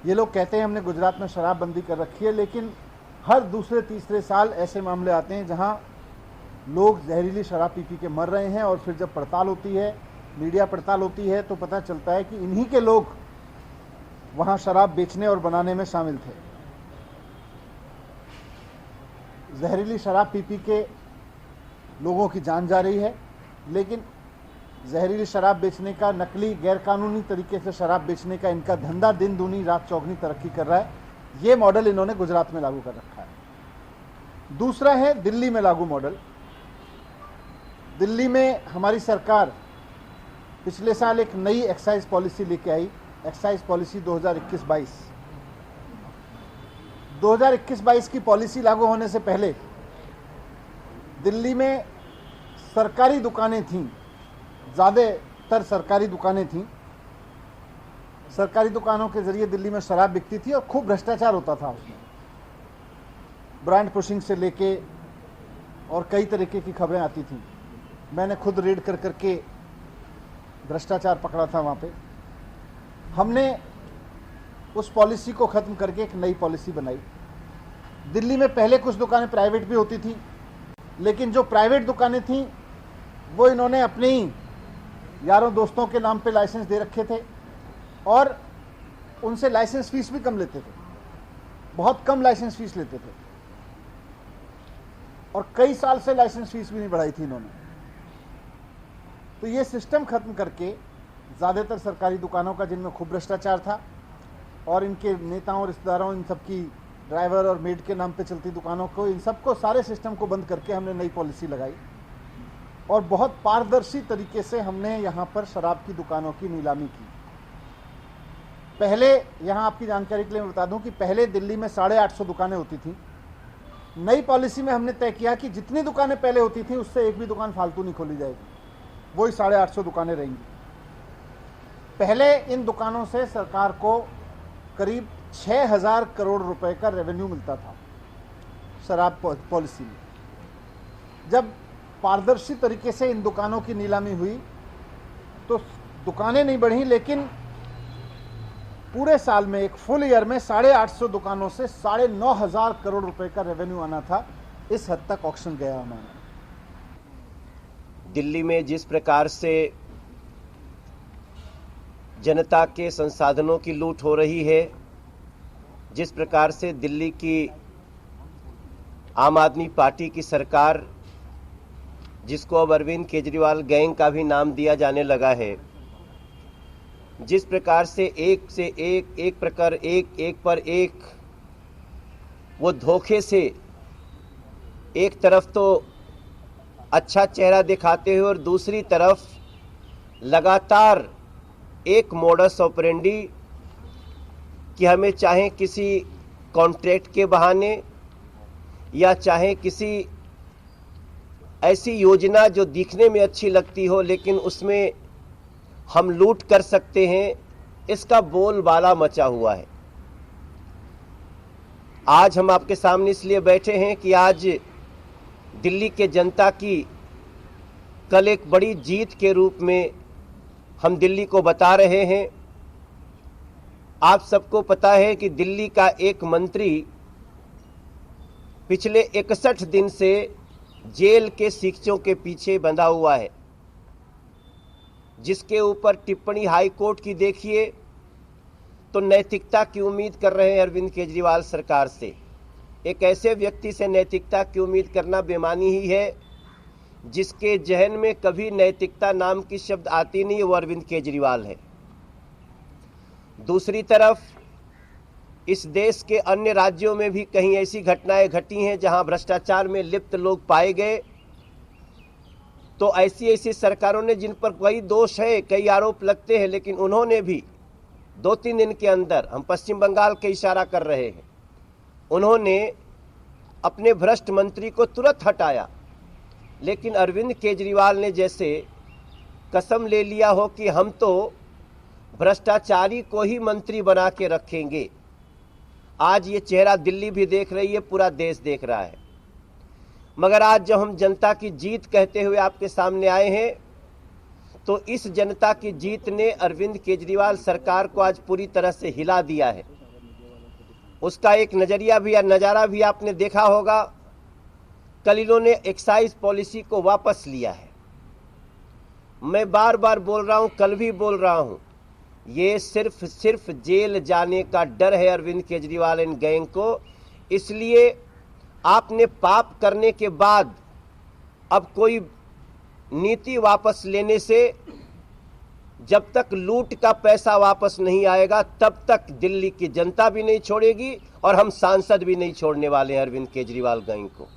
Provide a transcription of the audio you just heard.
ये लोग कहते हैं हमने गुजरात में शराबबंदी कर रखी है, लेकिन हर दूसरे तीसरे साल ऐसे मामले आते हैं जहां लोग जहरीली शराब पी के मर रहे हैं, और फिर जब पड़ताल होती है, मीडिया पड़ताल होती है, तो पता चलता है कि इन्हीं के लोग वहां शराब बेचने और बनाने में शामिल थे। जहरीली शराब पी के लोगों की जान जा रही है, लेकिन जहरीली शराब बेचने का, नकली गैरकानूनी तरीके से शराब बेचने का इनका धंधा दिन दूनी रात चौगनी तरक्की कर रहा है। ये मॉडल इन्होंने गुजरात में लागू कर रखा है। दूसरा है दिल्ली में लागू मॉडल। दिल्ली में हमारी सरकार पिछले साल एक नई एक्साइज पॉलिसी लेके आई, एक्साइज पॉलिसी 2021-22। 2021-22 की पॉलिसी लागू होने से पहले दिल्ली में सरकारी दुकानें थीं, ज़्यादातर सरकारी दुकानें थीं। सरकारी दुकानों के जरिए दिल्ली में शराब बिकती थी और खूब भ्रष्टाचार होता था उसमें, ब्रांड पुशिंग से लेके और कई तरीके की खबरें आती थीं। मैंने खुद रेड कर करके भ्रष्टाचार पकड़ा था वहाँ पे। हमने उस पॉलिसी को ख़त्म करके एक नई पॉलिसी बनाई। दिल्ली में पहले कुछ दुकानें प्राइवेट भी होती थी, लेकिन जो प्राइवेट दुकानें थीं वो इन्होंने अपने ही यारों दोस्तों के नाम पे लाइसेंस दे रखे थे, और उनसे लाइसेंस फीस भी कम लेते थे, बहुत कम लाइसेंस फीस लेते थे, और कई साल से लाइसेंस फीस भी नहीं बढ़ाई थी इन्होंने। तो ये सिस्टम खत्म करके ज़्यादातर सरकारी दुकानों का, जिनमें खूब भ्रष्टाचार था, और इनके नेताओं, रिश्तेदारों, इन सबकी ड्राइवर और मेड के नाम पे चलती दुकानों को, इन सबको, सारे सिस्टम को बंद करके हमने नई पॉलिसी लगाई, और बहुत पारदर्शी तरीके से हमने यहाँ पर शराब की दुकानों की नीलामी की। पहले, यहाँ आपकी जानकारी के लिए मैं बता दूं कि पहले दिल्ली में 850 दुकानें होती थीं। नई पॉलिसी में हमने तय किया कि जितनी दुकानें पहले होती थीं उससे एक भी दुकान फालतू नहीं खोली जाएगी, वही 850 दुकानें रहेंगी। पहले इन दुकानों से सरकार को करीब 6000 करोड़ रुपए का रेवेन्यू मिलता था शराब पॉलिसी में। जब पारदर्शी तरीके से इन दुकानों की नीलामी हुई तो दुकानें नहीं बढ़ी, लेकिन पूरे साल में, एक फुल ईयर में 850 दुकानों से 9500 करोड़ रुपए का रेवेन्यू आना था। इस हद तक ऑक्शन गया हमारा। दिल्ली में जिस प्रकार से जनता के संसाधनों की लूट हो रही है, जिस प्रकार से दिल्ली की आम आदमी पार्टी की सरकार, जिसको अब अरविंद केजरीवाल गैंग का भी नाम दिया जाने लगा है, जिस प्रकार से एक से एक पर एक वो धोखे से एक तरफ तो अच्छा चेहरा दिखाते हुए और दूसरी तरफ लगातार एक मोडस ऑपरेंडी कि हमें चाहे किसी कॉन्ट्रैक्ट के बहाने या चाहे किसी ऐसी योजना जो दिखने में अच्छी लगती हो लेकिन उसमें हम लूट कर सकते हैं, इसका बोलबाला मचा हुआ है। आज हम आपके सामने इसलिए बैठे हैं कि आज दिल्ली के जनता की कल एक बड़ी जीत के रूप में हम दिल्ली को बता रहे हैं। आप सबको पता है कि दिल्ली का एक मंत्री पिछले 61 दिन से जेल के शिक्षों के पीछे बंधा हुआ है, जिसके ऊपर टिप्पणी हाई कोर्ट की देखिए तो नैतिकता की उम्मीद कर रहे हैं अरविंद केजरीवाल सरकार से। एक ऐसे व्यक्ति से नैतिकता की उम्मीद करना बेमानी ही है जिसके जहन में कभी नैतिकता नाम की शब्द आती नहीं, वो अरविंद केजरीवाल है। दूसरी तरफ इस देश के अन्य राज्यों में भी कहीं ऐसी घटनाएं घटी हैं जहां भ्रष्टाचार में लिप्त लोग पाए गए, तो ऐसी सरकारों ने, जिन पर कई दोष है, कई आरोप लगते हैं, लेकिन उन्होंने भी 2-3 दिन के अंदर, हम पश्चिम बंगाल का इशारा कर रहे हैं, उन्होंने अपने भ्रष्ट मंत्री को तुरंत हटाया। लेकिन अरविंद केजरीवाल ने जैसे कसम ले लिया हो कि हम तो भ्रष्टाचारी को ही मंत्री बना के रखेंगे। आज ये चेहरा दिल्ली भी देख रही है, पूरा देश देख रहा है। मगर आज जब हम जनता की जीत कहते हुए आपके सामने आए हैं, तो इस जनता की जीत ने अरविंद केजरीवाल सरकार को आज पूरी तरह से हिला दिया है। उसका एक नजरिया भी या नज़ारा भी आपने देखा होगा। कल इन्होंने एक्साइज पॉलिसी को वापस लिया है। मैं बार बार बोल रहा हूं, कल भी बोल रहा हूं, ये सिर्फ जेल जाने का डर है अरविंद केजरीवाल एंड गैंग को। इसलिए आपने पाप करने के बाद अब कोई नीति वापस लेने से, जब तक लूट का पैसा वापस नहीं आएगा तब तक दिल्ली की जनता भी नहीं छोड़ेगी और हम सांसद भी नहीं छोड़ने वाले हैं अरविंद केजरीवाल गैंग को।